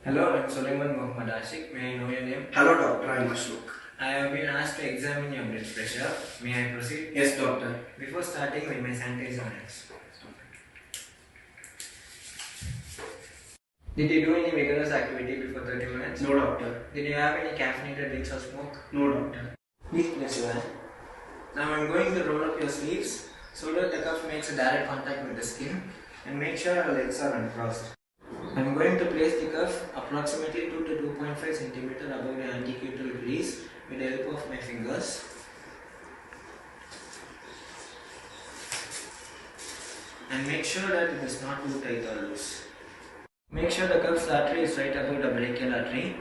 Hello, I'm Sulaiman Mohammed Ashiq. May I know your name? Hello doctor, I am Ashiq. I have been asked to examine your blood pressure. May I proceed? Yes doctor. Before starting, will my sanitize your hands. Did you do any vigorous activity before 30 minutes? No doctor. Did you have any caffeinated drinks or smoke? No doctor. Please place your hand. Now I'm going to roll up your sleeves so that the cuff makes a direct contact with the skin, and make sure your legs are uncrossed. I'm going to place the cuff approximately 2 to 2.5 cm above the antecutal crease with the help of my fingers. And make sure that it is not too tight or loose. Make sure the cuff's artery is right above the brachial artery.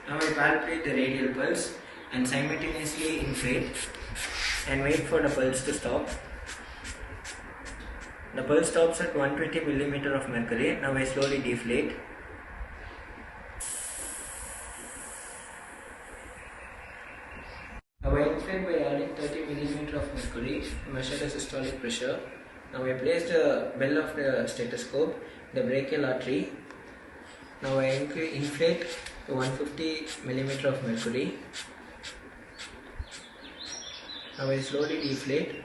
Now I palpate the radial pulse and simultaneously inflate and wait for the pulse to stop. The pulse stops at 120 mm of mercury. Now I slowly deflate. Now I inflate by adding 30 mm of mercury to measure the systolic pressure. Now I place the bell of the stethoscope, the brachial artery. Now I inflate to 150 mm of mercury. Now I slowly deflate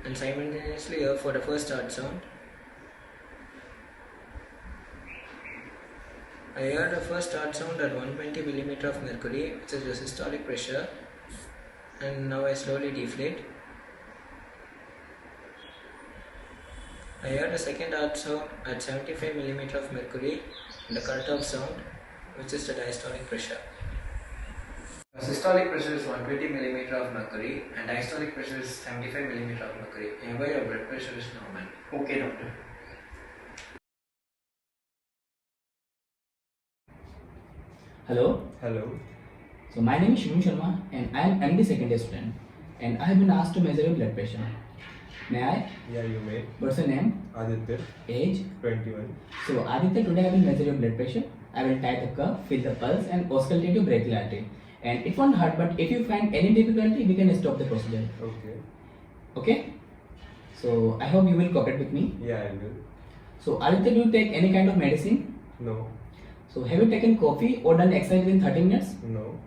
and simultaneously hear for the first heart sound. I heard the first heart sound at 120 mm of mercury, which is the systolic pressure, and now I slowly deflate. I heard the second heart sound at 75 mm of mercury, and the cut-off sound, which is the diastolic pressure. Systolic pressure is 120 mm of mercury and diastolic pressure is 75 mm of mercury. Hereby your blood pressure is normal. Okay doctor. Hello. Hello. So my name is Sharma and I am MD second year student and I have been asked to measure your blood pressure. May I? Yeah, you may. What's your name? Aditya, Age? 21. So Aditya, today I will measure your blood pressure. I will tie the cuff, feel the pulse and auscultate your brachial artery. And it won't hurt, but if you find any difficulty, we can stop the procedure. Okay. Okay? So I hope you will cooperate with me. Yeah, I will. So Aditya, do you take any kind of medicine? No. So have you taken coffee or done exercise within 30 minutes? No.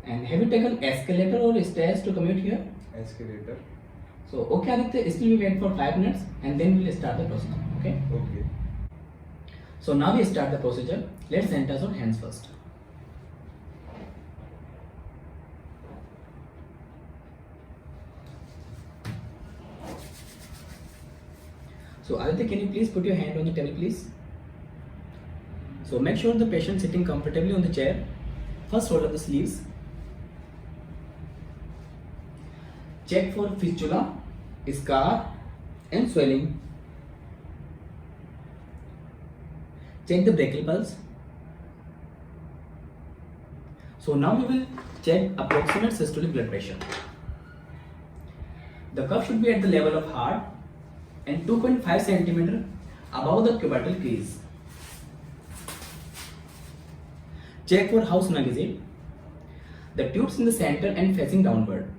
And have you taken escalator or stairs to commute here? Escalator. So okay Aditya, still we wait for 5 minutes and then we will start the procedure. Okay? Okay. So now we start the procedure. Let's sanitize our hands first. So Aditya, can you please put your hand on the table please? So make sure the patient sitting comfortably on the chair. First roll up the sleeves. Check for fistula, scar and swelling. Check the brachial pulse. So now we will check approximate systolic blood pressure. The cuff should be at the level of heart and 2.5 cm above the cubital crease. Check for how snug is it. The tubes in the center and facing downward.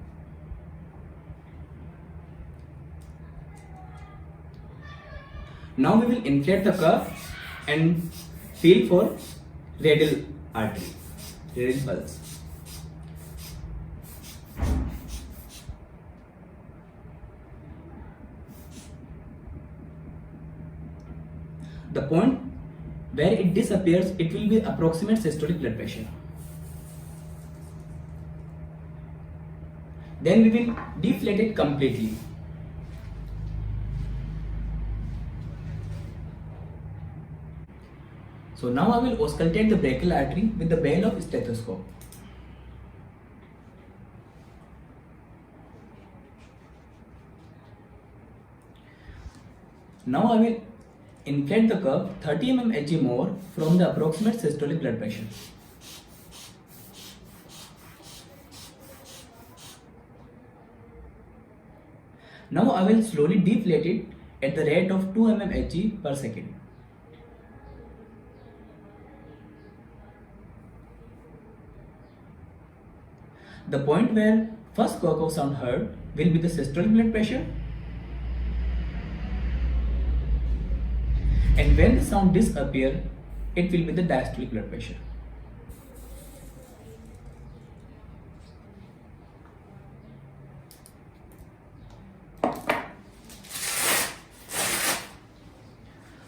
Now we will inflate the cuff and feel for radial artery, radial pulse. The point where it disappears, it will be approximate systolic blood pressure. Then we will deflate it completely. So now I will auscultate the brachial artery with the bell of stethoscope. Now I will inflate the cuff 30 mm Hg more from the approximate systolic blood pressure. Now I will slowly deflate it at the rate of 2 mm Hg per second. The point where first cough sound heard will be the systolic blood pressure, and when the sound disappears, it will be the diastolic blood pressure.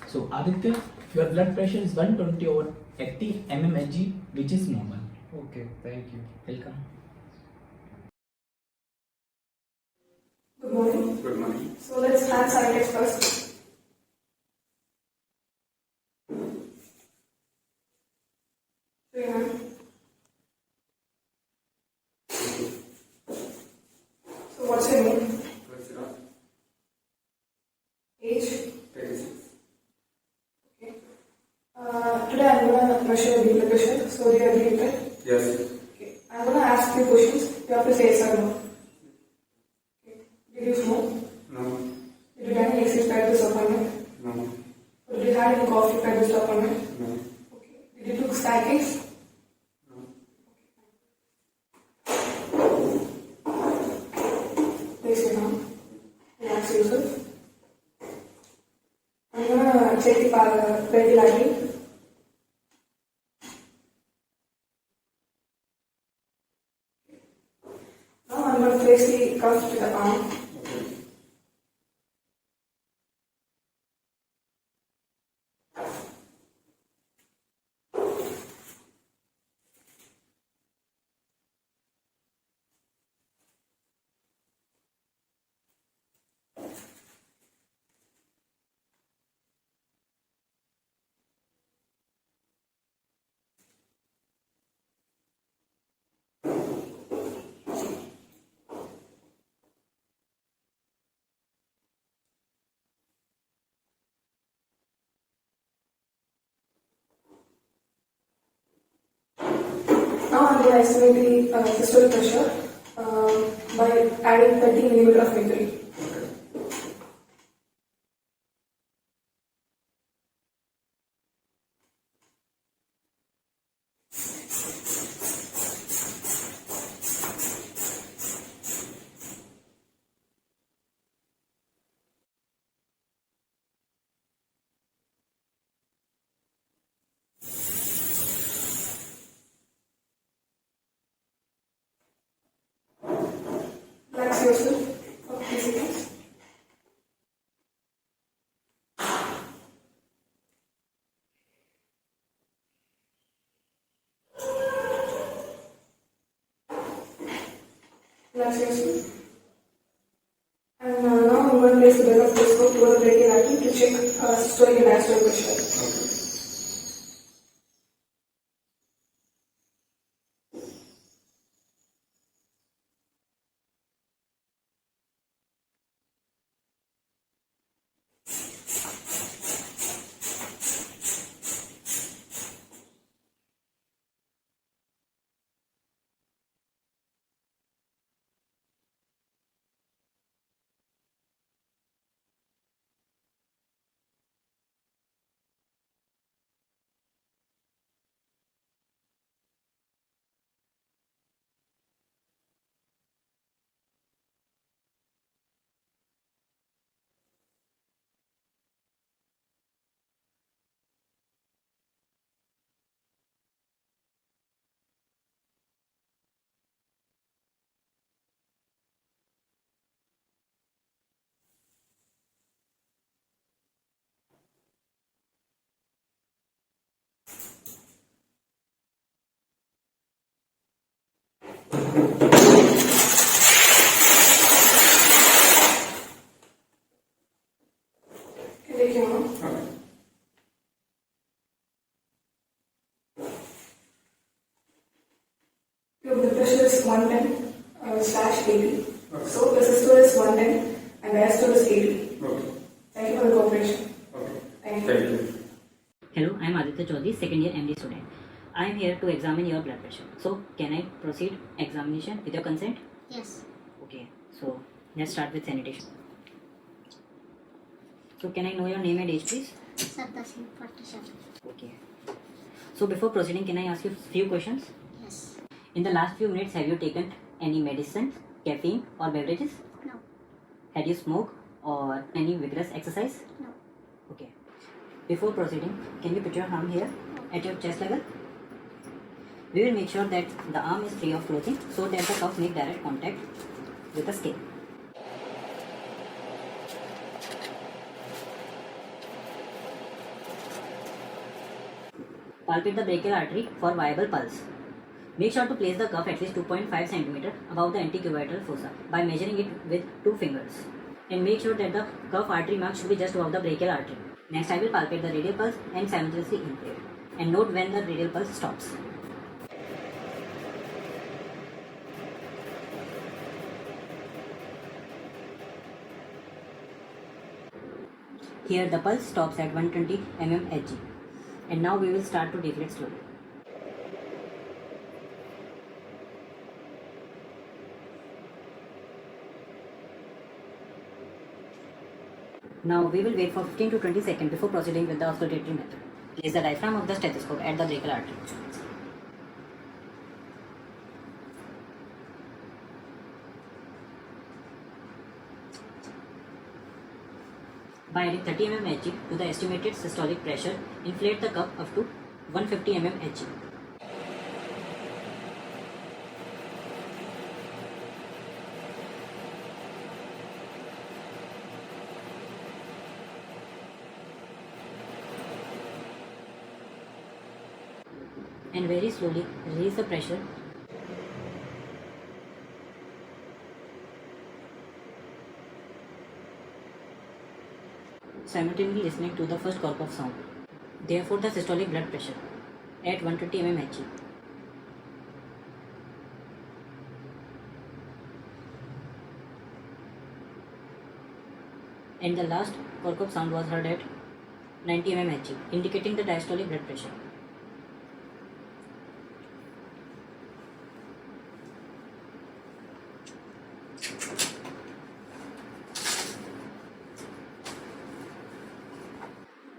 So Aditya, your blood pressure is 120/80 mmHg, which is normal. Okay, thank you. Welcome. Good morning. Good morning. So let's hand sanitize first. So your hand. So what's your name? Age? 36. Okay. Today I'm gonna measure your blood pressure. So do you agree with it? Yes. Okay. I'm gonna ask you questions. You have to say yes or no. Okay. Did you smoke? No. Did you have any exercise prior to this appointment? No. Or did you have any coffee prior to this appointment? No. Okay. Did you took stackings? No. Place your arm. Relax yourself. I'm gonna check the ventilating. Now I'm gonna place the cuff to the arm. Okay. Now I'm going to estimate the systolic pressure by adding 30 millimeter of mercury. Relax yourself for 3 seconds. Relax yourself. And now I'm going to place the bell of telescope toward the brachial artery to check systolic and diastolic pressure. Okay. Okay, take your arm. Okay. Your blood pressure is 110 slash 80. Okay. So the systole is 110 and diastole is 80. Okay. Thank you for the cooperation. Okay. Thank you. Thank you. Hello, I am Aditya Chaudhary, second year MD student. I am here to examine your blood pressure. So, can I proceed examination with your consent? Yes. Okay, so let's start with sanitation. So, can I know your name and age, please? Satta Singh, 47. Okay. So, before proceeding, can I ask you a few questions? Yes. In the last few minutes, have you taken any medicine, caffeine, or beverages? No. Had you smoked or any vigorous exercise? No. Okay. Before proceeding, can you put your arm here? at your chest level. We will make sure that the arm is free of clothing so that the cuff make direct contact with the skin. Palpate the brachial artery for viable pulse. Make sure to place the cuff at least 2.5 cm above the antecubital fossa by measuring it with 2 fingers. And make sure that the cuff artery mark should be just above the brachial artery. Next, I will palpate the radial pulse and simultaneously inflate. And note when the radial pulse stops. Here the pulse stops at 120 mm Hg. And now we will start to deflate slowly. Now we will wait for 15 to 20 seconds before proceeding with the auscultatory method. Place the diaphragm of the stethoscope at the brachial artery. By adding 30 mm Hg to the estimated systolic pressure, inflate the cuff up to 150 mm Hg. And very slowly release the pressure. Simultaneously listening to the first cork of sound. Therefore, the systolic blood pressure at 120 mm Hg. And the last cork of sound was heard at 90 mm Hg, indicating the diastolic blood pressure.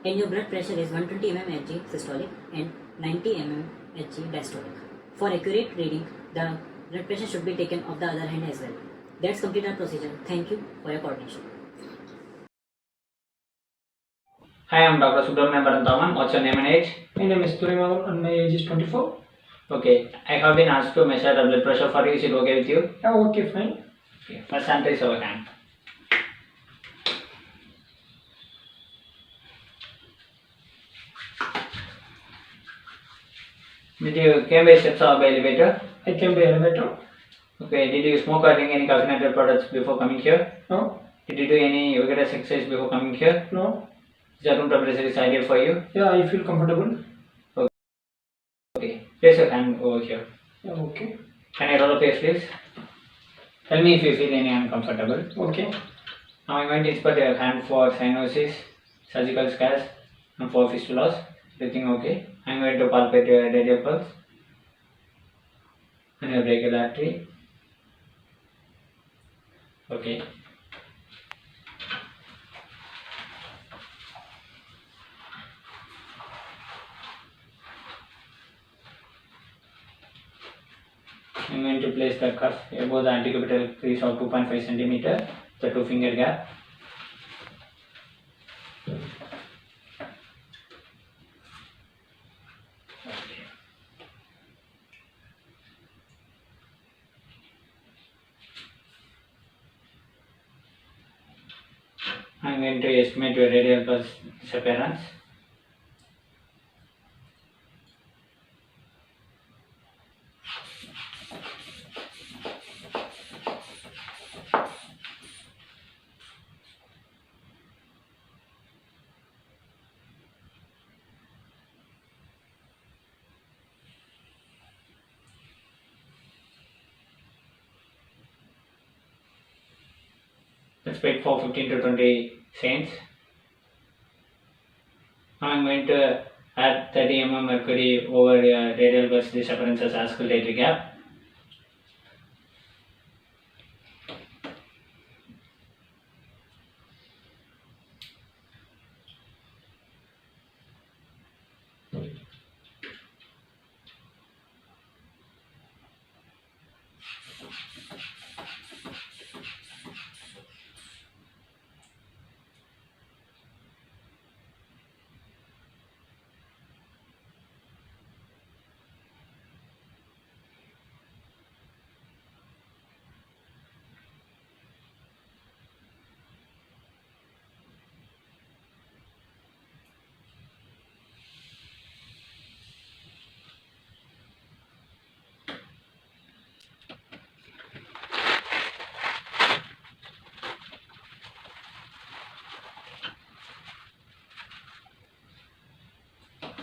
And your blood pressure is 120 mm Hg systolic and 90 mm Hg diastolic. For accurate reading, the blood pressure should be taken off the other hand as well. That's complete our procedure. Thank you for your coordination. Hi, I'm Dr. Subramanian Baranthaman. What's your name and age? My name is Sulaiman and my age is 24. Okay, I have been asked to measure the blood pressure for you. Is it okay with you? Yeah, okay, fine. Okay, first sanitize our hand. Did you came by steps or by elevator? I came by elevator. Okay, did you smoke or drink any caffeinated products before coming here? No, Did you do any vigorous exercise before coming here? no. Is the room temperature is ideal for you? Yeah, I feel comfortable. Okay, place your hand over here. Yeah, okay. Can I roll up your sleeves? Tell me if you feel any uncomfortable. Okay. Now I'm going to insert your hand for cyanosis, surgical scars, and for fistulas. Everything okay? I'm going to palpate your radial pulse and your brachial artery. Okay. I'm going to place the cuff above the antecubital crease of 2.5 cm, the 2-finger gap. I'm going to estimate your radial pulse disappearance. Let's wait for 15 to 20 seconds. Now I'm going to add 30 mm mercury over radial pulse disappearance as auscultatory gap.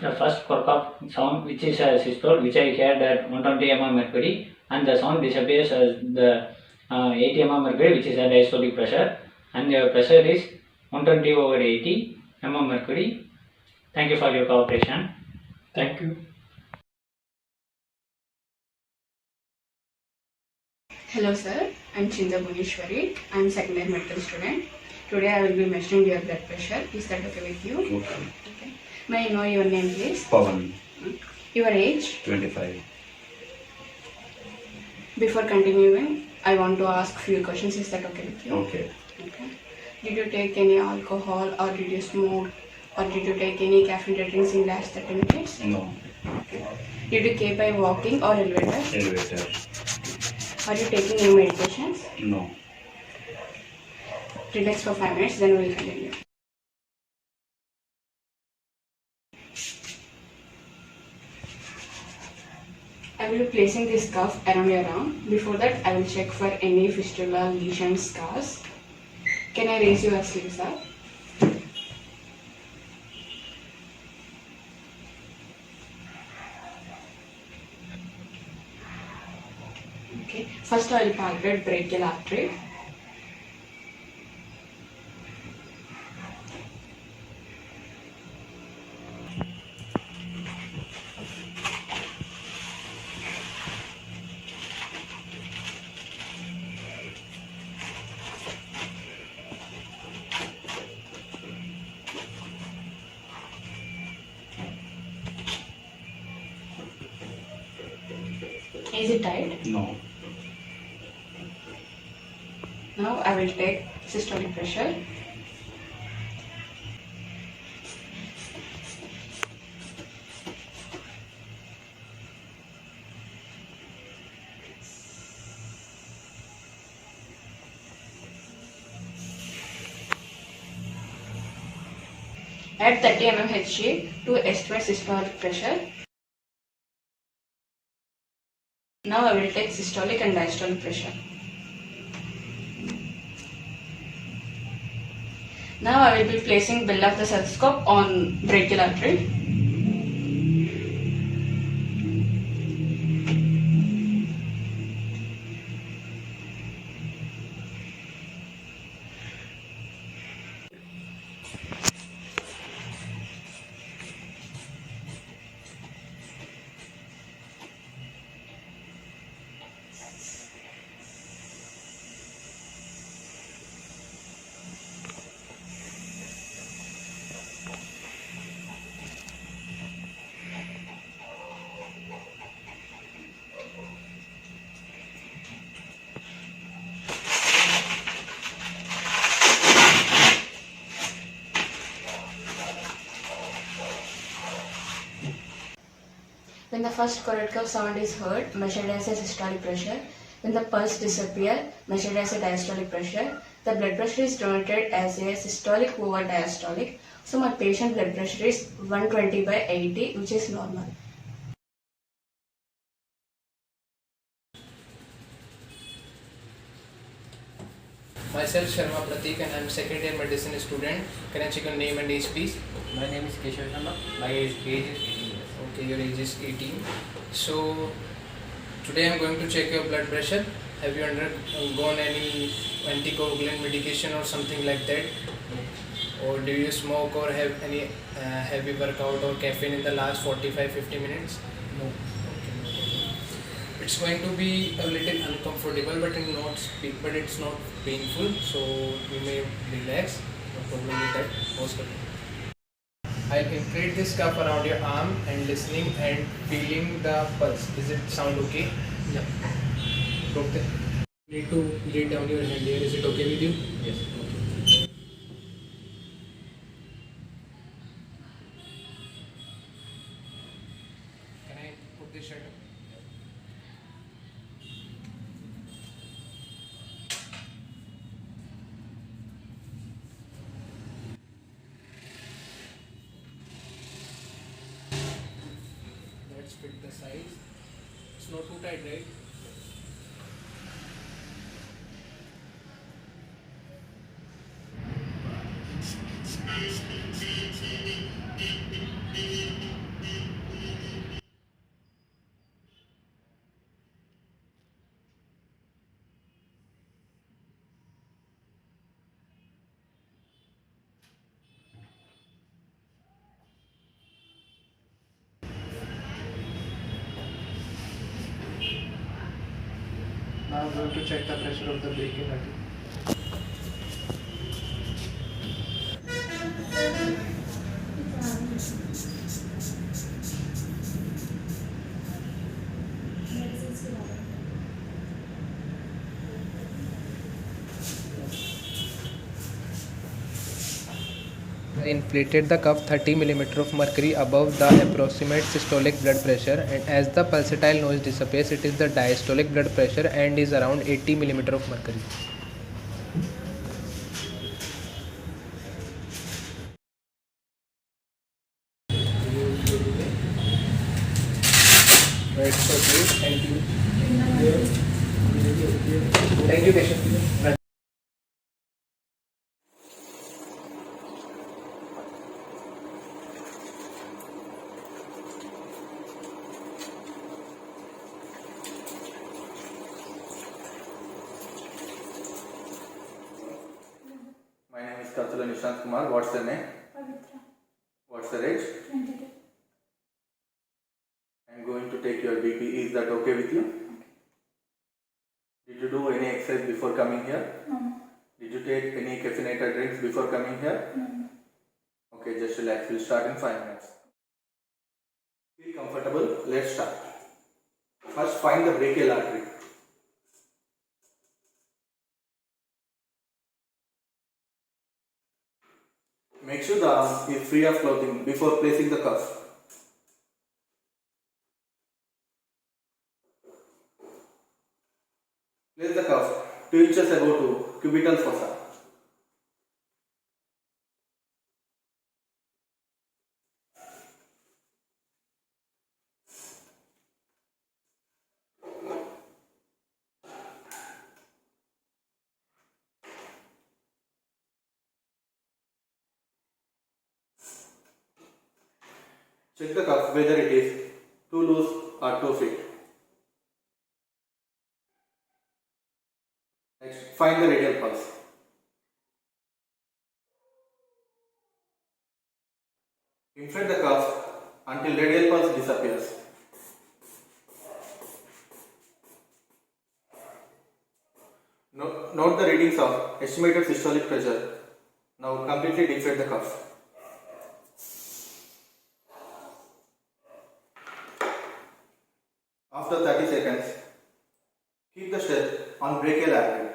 The first quark of sound, which is a systole, which I heard at 120 mm mercury, and the sound disappears as the 80 mm mercury, which is a diastolic pressure, and the pressure is 120 over 80 mm mercury. Thank you for your cooperation. Thank you. Hello sir, I'm Chintha Bhuvaneswari. I'm second year medical student. Today I will be measuring your blood pressure. Is that okay with you? Okay. May I know your name please? Pavan. Your age? 25. Before continuing, I want to ask few questions. Is that okay with you? Okay. Okay. Did you take any alcohol or did you smoke or did you take any caffeine drinks in last 30 minutes? No. Okay. Did you keep by walking or elevator? Elevator. Are you taking any medications? No. Relax for 5 minutes, then we will continue. I will be placing this cuff around your arm. Before that, I will check for any fistula, lesions, scars. Can I raise your sleeves up? Okay. First, I will palpate brachial artery. Is it tight? No. Now I will take systolic pressure. At 30 mm Hg to estimate systolic pressure. Now I will take systolic and diastolic pressure. Now I will be placing bill of the stethoscope on brachial artery. When the first correct curve sound is heard, measured as a systolic pressure. When the pulse disappears, measured as a diastolic pressure. The blood pressure is denoted as a systolic over diastolic. So my patient blood pressure is 120 by 80, which is normal. Myself Sharma Prateek and I am second year medicine student. Can I check your name and age please? My name is Sharma. My age is 18 years. Okay, your age is 18. So today I am going to check your blood pressure. Have you undergone any anticoagulant medication or something like that? Or do you smoke or have any heavy workout or caffeine in the last 45-50 minutes? No. It's going to be a little uncomfortable, but it's not painful, so you may relax. No problem with that. Most I'll inflate this cuff around your arm and listening and feeling the pulse. Does it sound okay? Yeah. Okay. Need to lay down your hand here. Is it okay with you? Yes. Okay. Can I put this shirt up? Let's fit the size. It's not too tight, right? Now I'm going to check the pressure of the brachial artery. Inflated the cuff 30 mm of mercury above the approximate systolic blood pressure, and as the pulsatile noise dissipates, it is the diastolic blood pressure and is around 80 mm of mercury. Right, so please, thank you. Thank you, patient. My name is Katthula Nishanth Kumar. What's the name? Pavitra. What's the age? 22. I'm going to take your BP. Is that okay with you? Did you do any exercise before coming here? No. Did you take any caffeinated drinks before coming here? No. Okay, just relax. We'll start in 5 minutes. Feel comfortable? Let's start. First, find the brachial artery. Make sure the arm is free of clothing before placing the cuff. Place the cuff 2 inches above to cubital fossa. Check the cuff whether it is too loose or too fit. Next, find the radial pulse. Inflate the cuff until radial pulse disappears. Note the readings of estimated systolic pressure. Now completely deflate the cuff. After 30 seconds, keep the step on brachial artery.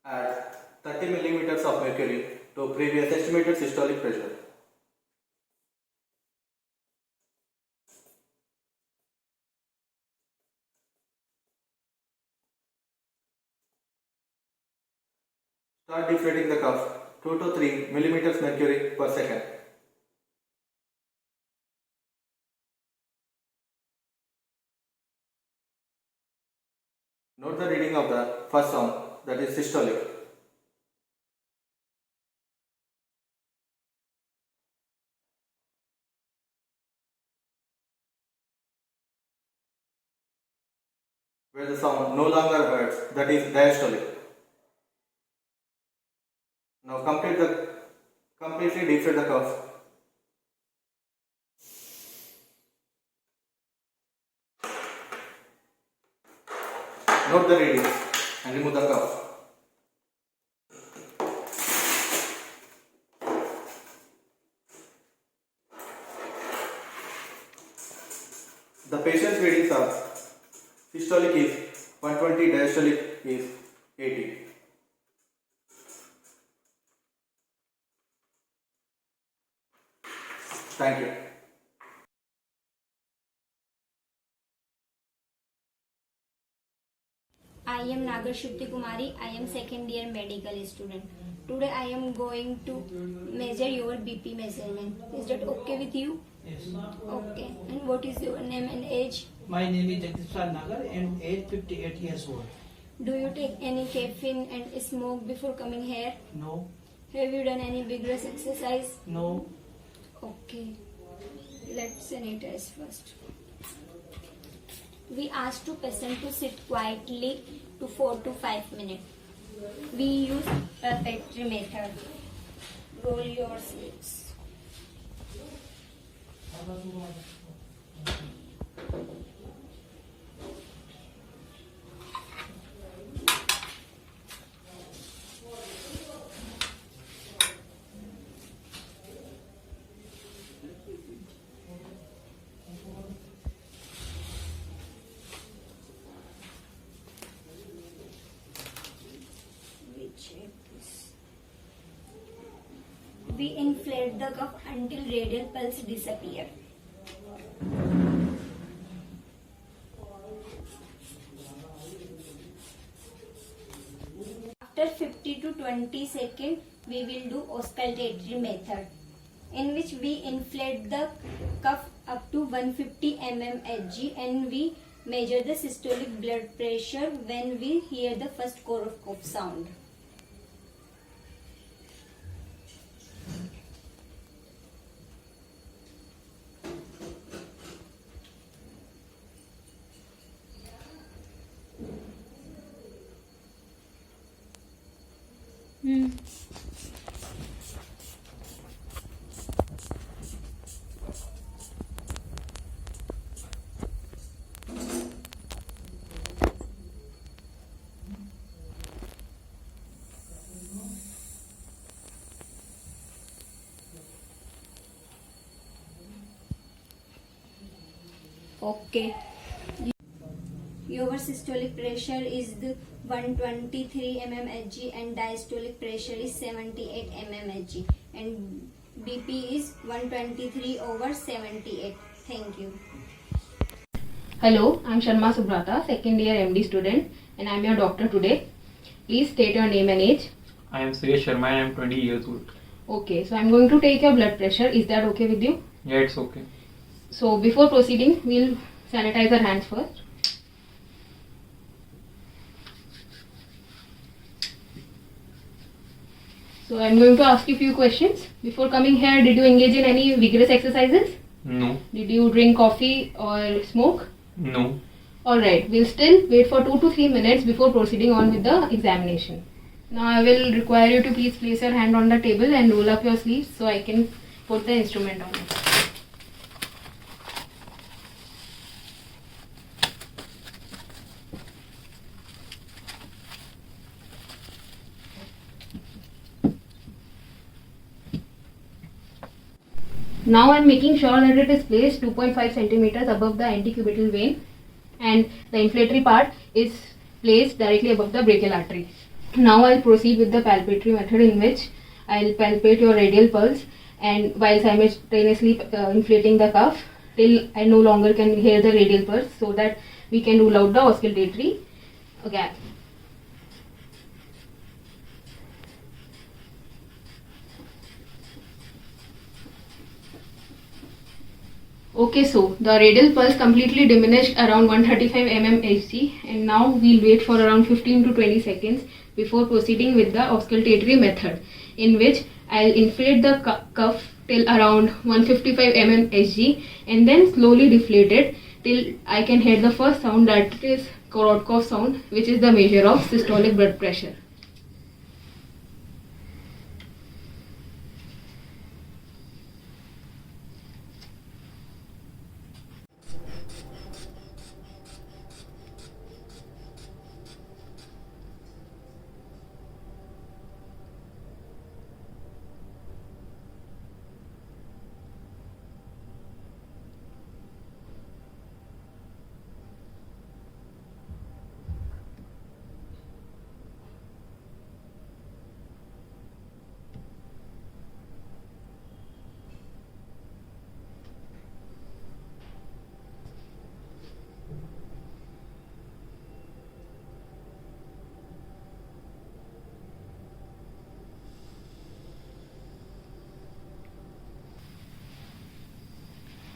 Add 30 millimeters of mercury to previous estimated systolic pressure. Start deflating the cuff 2 to 3 millimeters mercury per second. Note the reading of the first sound, that is systolic. Where the sound no longer hurts, that is diastolic. Now completely deflate the cuff. Note the readings and remove the cuff. The patient's readings are systolic is 120, diastolic is 80. Thank you. I am Nagar Kumari. I am second year medical student. Today I am going to measure your BP measurement. Is that okay with you? Yes. Okay. And what is your name and age? My name is Aditya Nagar and age 58 years old. Do you take any caffeine and smoke before coming here? No. Have you done any vigorous exercise? No. Okay. Let's sanitize first. We ask the patient to sit quietly to 4 to 5 minutes. We use refractory method. Roll your sleeves. We inflate the cuff until radial pulse disappear. After 50 to 20 seconds, we will do auscultatory method, in which we inflate the cuff up to 150 mm Hg and we measure the systolic blood pressure when we hear the first core of cough sound. Okay. Your systolic pressure is the 123 mm Hg and diastolic pressure is 78 mm Hg and BP is 123/78. Thank you. Hello, I'm Sharma Subrata, second year MD student, and I'm your doctor today. Please state your name and age. I am Sharma and I am 20 years old. Okay, so I'm going to take your blood pressure. Is that okay with you? Yeah, it's okay. So before proceeding, we'll sanitize our hands first. So I'm going to ask you a few questions. Before coming here, did you engage in any vigorous exercises? No. Did you drink coffee or smoke? No. Alright, we'll still wait for 2 to 3 minutes before proceeding on with the examination. Now I will require you to please place your hand on the table and roll up your sleeves so I can put the instrument on it. Now I am making sure that it is placed 2.5 centimeters above the antecubital vein and the inflatory part is placed directly above the brachial artery. Now I will proceed with the palpatory method, in which I will palpate your radial pulse and while simultaneously inflating the cuff till I no longer can hear the radial pulse, so that we can rule out the auscultatory gap. Okay, so the radial pulse completely diminished around 135 mm Hg, and now we'll wait for around 15 to 20 seconds before proceeding with the auscultatory method, in which I'll inflate the cuff till around 155 mm Hg and then slowly deflate it till I can hear the first sound, that is Korotkoff sound, which is the measure of systolic blood pressure.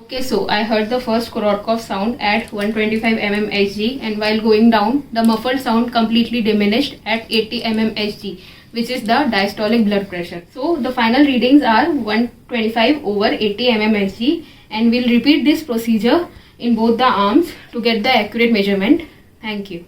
Okay, so I heard the first Korotkoff sound at 125 mm Hg, and while going down, the muffled sound completely diminished at 80 mm Hg, which is the diastolic blood pressure. So the final readings are 125/80 mm Hg, and we'll repeat this procedure in both the arms to get the accurate measurement. Thank you.